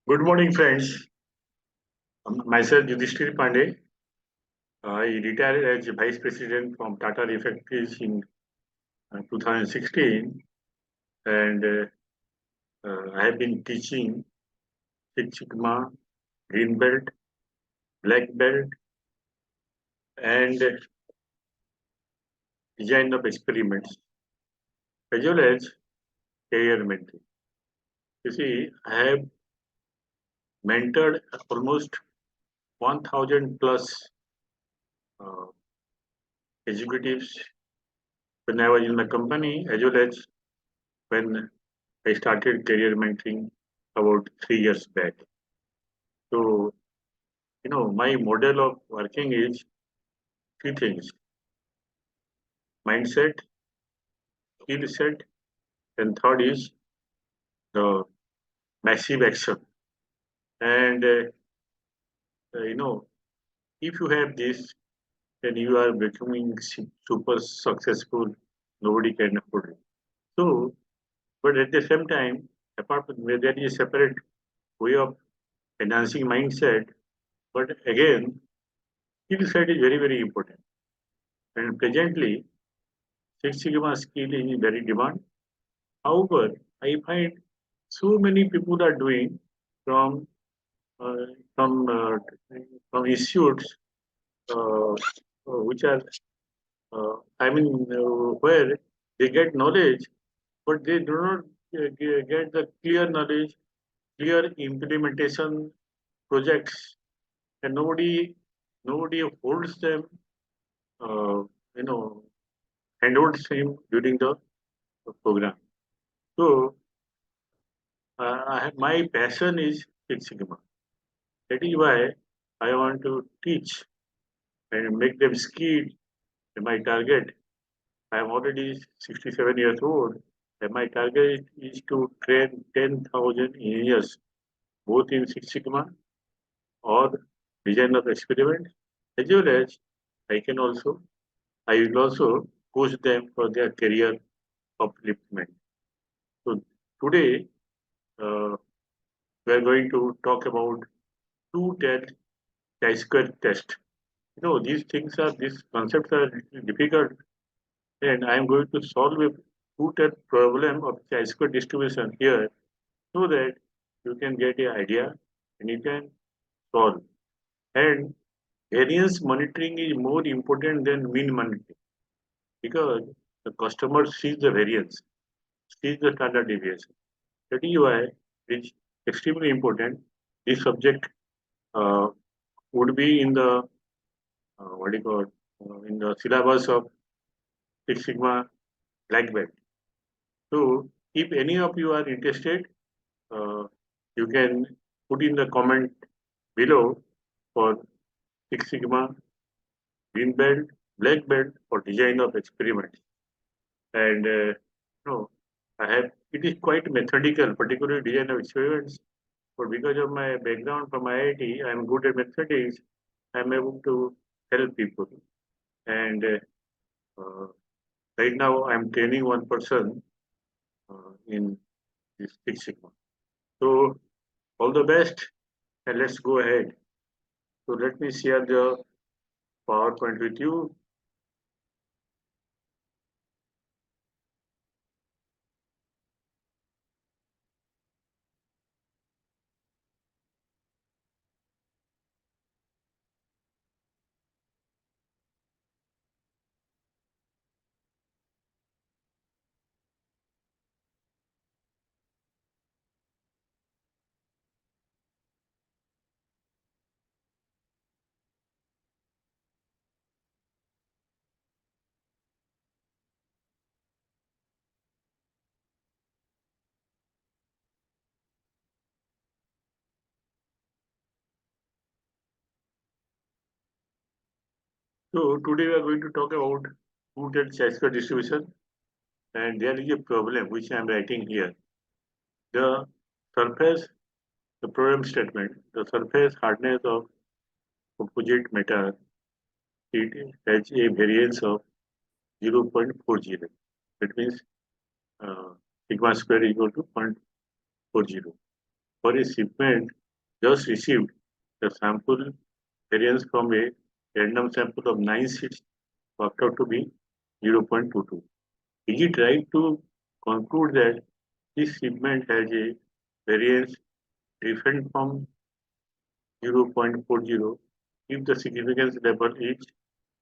Good morning, friends. Myself, Yudhishthir Pandey. I retired as Vice President from Tata Refractories in 2016, and I have been teaching Six Sigma, Green Belt, Black Belt, and design of experiments, as well as career mentoring. You see, I have mentored almost 1,000 plus uh, executives when I was in my company, as well as when I started career mentoring about 3 years back. So, my model of working is three things: mindset, skill set, and third is the massive action. And, if you have this, then you are becoming super successful. Nobody can afford it. So, but at the same time, apart from there is a separate way of enhancing mindset. But again, skill set is very, very important. And presently, Six Sigma skill is in very demand. However, I find so many people are doing from uh, from uh, from institutes which are where they get knowledge, but they do not get the clear knowledge, clear implementation projects, and nobody holds them, uh, you know, handholds him during the program. So my passion is Six Sigma. That is why I want to teach and make them skilled in my target. I am already 67 years old, and my target is to train 10,000 engineers, both in Six Sigma or design of experiments, as well as I can also, I will also push them for their career upliftment. So today, uh, we are going to talk about two test chi-square test. These concepts are difficult, and I am going to solve a two-tiered problem of chi-square distribution here so that you can get an idea and you can solve. And variance monitoring is more important than mean monitoring because the customer sees the variance, sees the standard deviation. That is why it's extremely important. This subject uh, would be in the what do you call in the syllabus of Six Sigma Black Belt. So if any of you are interested, uh, you can put in the comment below for Six Sigma, Green Belt, Black Belt for design of experiments. And I have it is quite methodical, particularly design of experiments. But because of my background from IIT, I am good at mathematics. I am able to help people. And right now, I am training one person in this Six Sigma. So all the best, and let's go ahead. So let me share the PowerPoint with you. So today we are going to talk about rooted Chasker distribution, and there is a problem which I am writing here. The surface, the problem statement, the surface hardness of composite metal, it has a variance of 0.40. That means uh, sigma square is equal to 0.40. for a shipment just received, the sample variance from a random sample of 9 seats worked out to be 0.22. Is it right to conclude that this shipment has a variance different from 0.40 if the significance level is,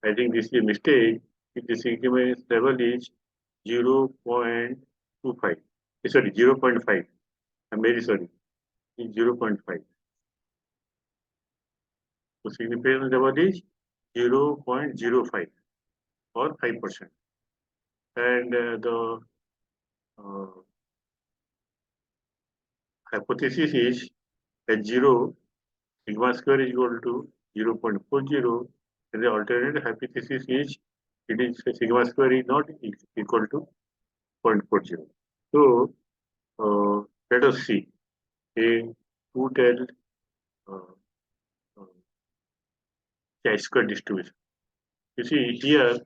I think this is a mistake, if the significance level is 0.25, sorry, 0.5, I'm very sorry, it's 0.5. So significance level is 0.05 or 5%. And the uh, hypothesis is at 0, sigma square is equal to 0.40, and the alternate hypothesis is it is sigma square is not equal to 0.40. So let us see a two-tailed uh, uh, chi-square distribution. You see here,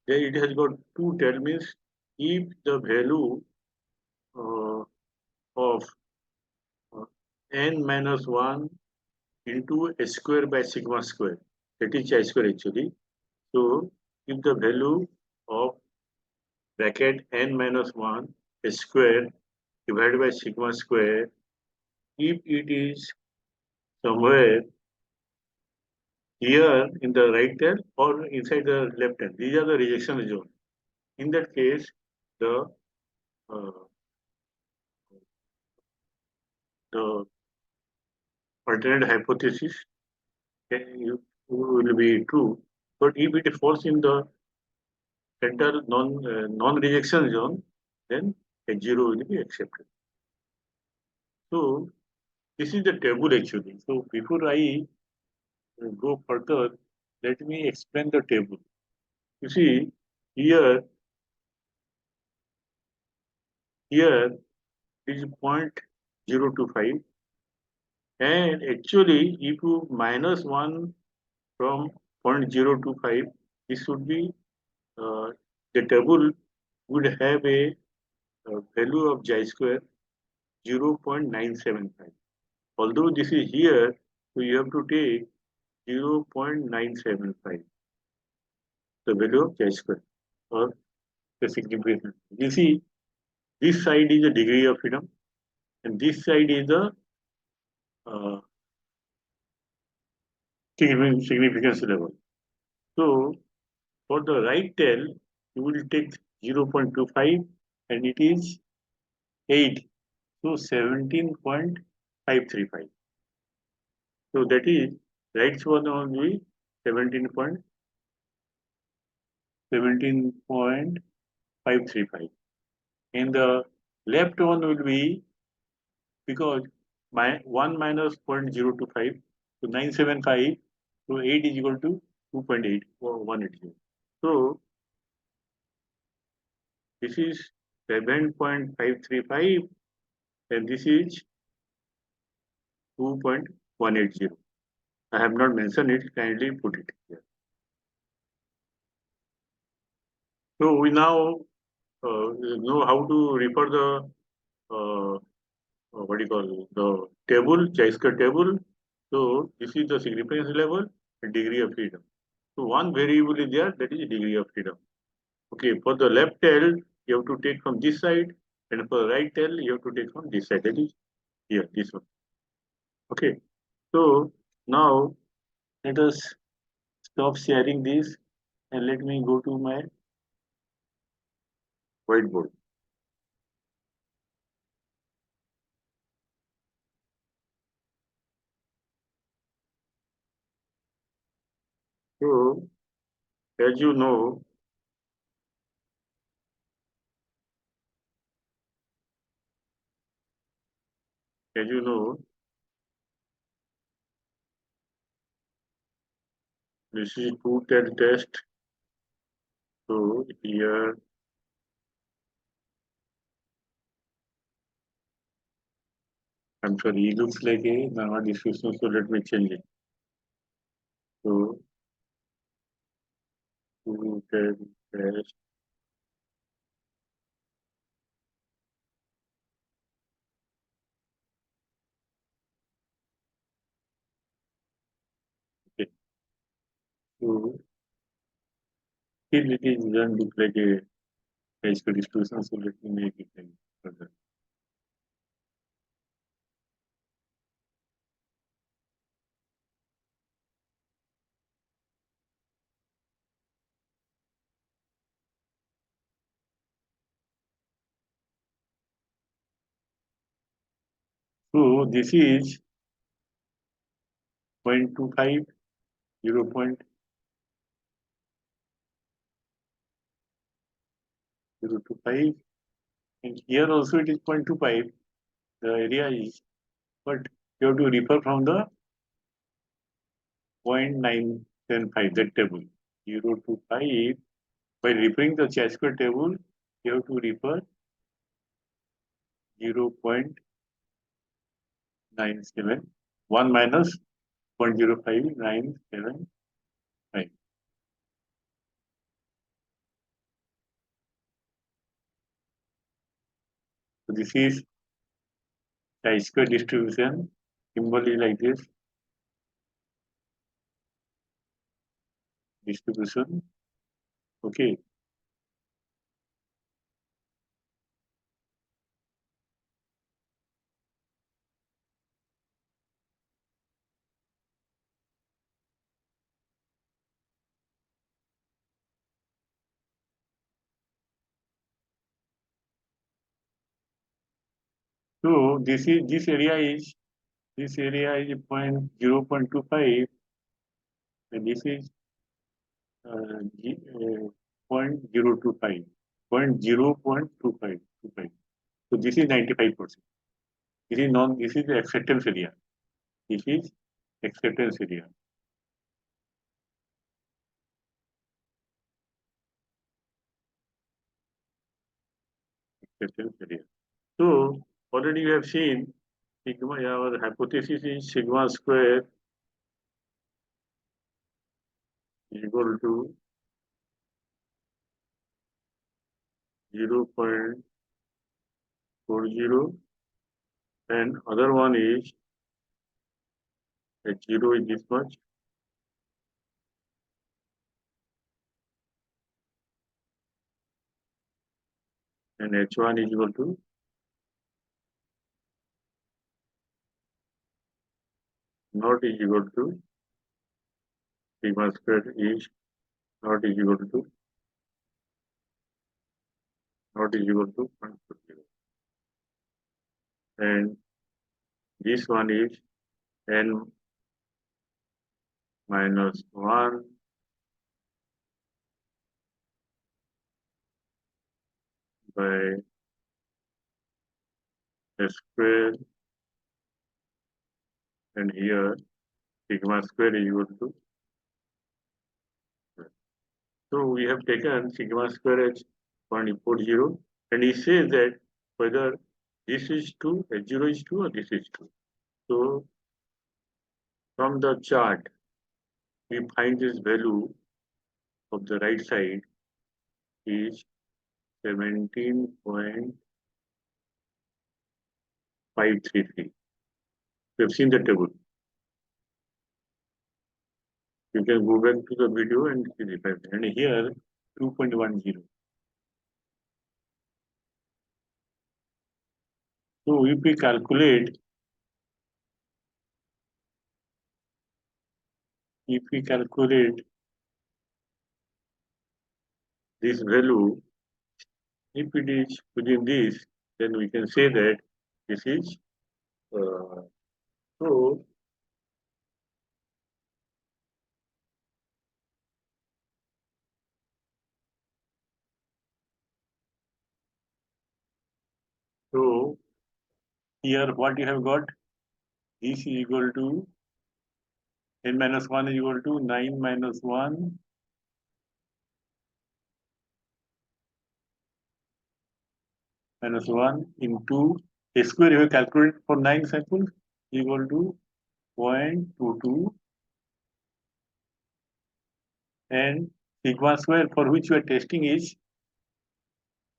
it has got two tail means if the value uh, of uh, n minus 1 into a square by sigma square, that is chi-square actually. So if the value of bracket n minus 1 square divided by sigma square, if it is somewhere here in the right tail or inside the left tail, these are the rejection zone. In that case, the uh, the alternate hypothesis will be true. But if it falls in the center non-rejection zone, then a zero will be accepted. So this is the table actually. So before I go further, let me explain the table. You see, here, here is 0.025, and actually, if you minus 1 from 0.025, this should be the table would have a value of chi square 0.975. Although this is here, so you have to take 0.975, the value of chi square or the significance. You see, this side is the degree of freedom, and this side is the uh, significance level. So for the right tail, you will take 0.25 and it is 8. So 17.535. So that is right one will be 17.535. And the left one will be because 1 minus 0.025, so 975, so 8 is equal to 2.8 or 180. So this is 7.535 and this is 2.180. I have not mentioned it, kindly put it here. So we now know how to refer the what do you call the table, chi-square table. So this is the significance level and degree of freedom. So one variable is there, that is degree of freedom. Okay, for the left tail, you have to take from this side, and for the right tail, you have to take from this side. That is here, this one. Okay, so now let us stop sharing this and let me go to my whiteboard. So, as you know, as you know, this is two-tail test. So here, I'm sorry, it looks like a Nava discussion, so let me change it. So, two-tail test. So still it is doesn't look like a high-school distribution, so let me make it like further. So this is 0.25, 0.025, and here also it is 0.25. The area is, but you have to refer from the 0.975, that table. 0 to 5. By referring the chi-square table, you have to refer 0.97, 1 minus 0.05975. So this is chi-square distribution. Symbol is like this, distribution. Okay. So this area is 0.25, and this is 0.025, 0.02525. So this is 95%. This is the acceptance area. This is acceptance area. Acceptance area. So already you have seen sigma, our hypothesis is sigma square is equal to 0.40, and other one is H0 is this much, and H1 is equal to not is equal to sigma square is not is equal to not is equal to 0.40. And this one is n minus 1 by s square, and here sigma square is equal to. So we have taken sigma square as 0.40, and he says that whether this is true, H0 is true, or this is true. So from the chart, we find this value of the right side is 17.533. We have seen the table. You can go back to the video and see the value. And here 2.10. So if we calculate this value, if it is within this, then we can say that this is so. So here what you have got, this is equal to n minus 1 is equal to 9 minus 1 minus 1 into a square. You have calculated for 9 samples equal to 0.22, and sigma square for which you are testing is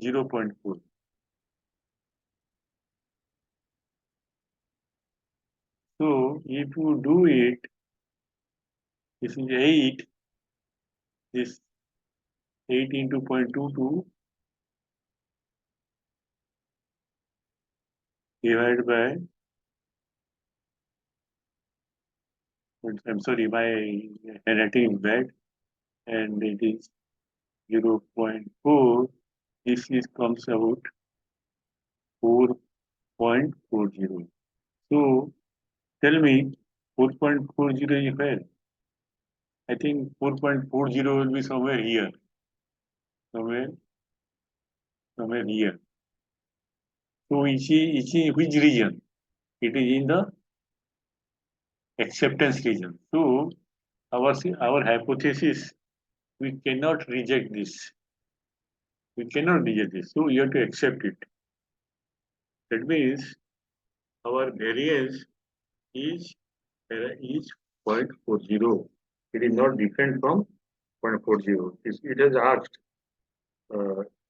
0.4. So if you do it, this is 8, this 8 into 0.22 divided by, I'm sorry, my handwriting is bad, and it is 0.4. This is comes out 4.40. So tell me, 4.40 is where? I think 4.40 will be somewhere here, somewhere, somewhere here. So is in which region? It is in the acceptance region. So our hypothesis, we cannot reject this. We cannot reject this. So you have to accept it. That means our variance is is 0.40. It is not different from 0.40. It has asked,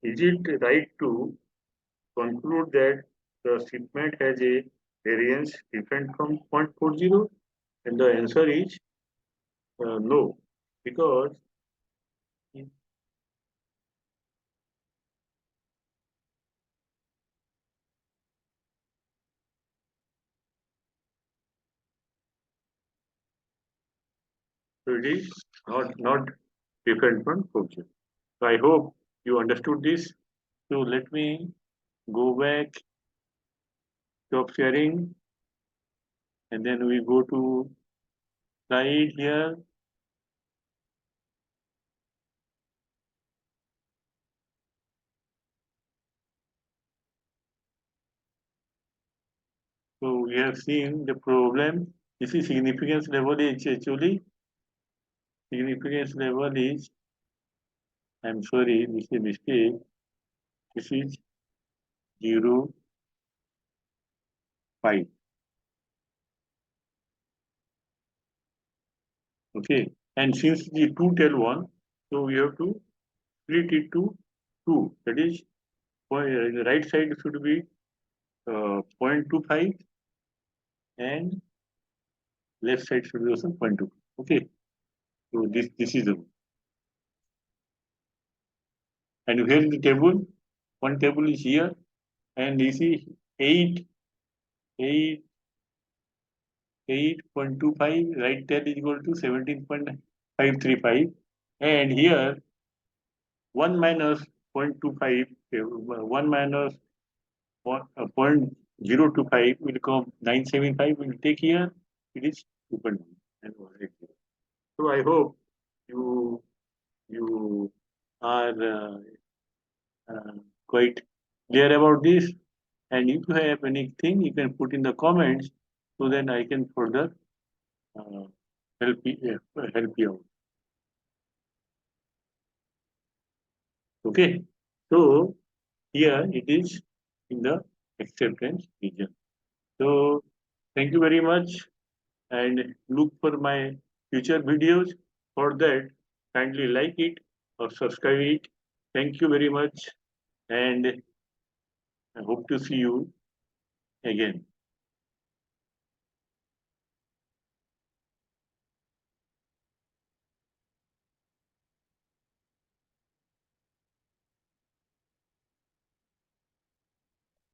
is it right to conclude that the shipment has a variance different from 0.40? And the answer is no, because it is not different from 40. So I hope you understood this. So let me go back, stop sharing, and then we go to slide here. So we have seen the problem. This is significance level is actually significance level is, I'm sorry, this is a mistake. This is 0, 5. Okay. And since the 2 tell 1, so we have to split it to 2. That is, the right side should be 0.25 and left side should be also 0.2. Okay. So this is the, and here is the table. One table is here, and this is 8, 8, 8.25, right tail is equal to 17.535, and here 1 minus 0.25, 1 minus 0.025 will come 975, will take here, it is 2.1. And so I hope you are uh, quite clear about this. And if you have anything, you can put in the comments so then I can further uh, help you out. Okay. So here it is in the acceptance region. So thank you very much and look for my future videos. For that, kindly like it or subscribe it. Thank you very much and I hope to see you again.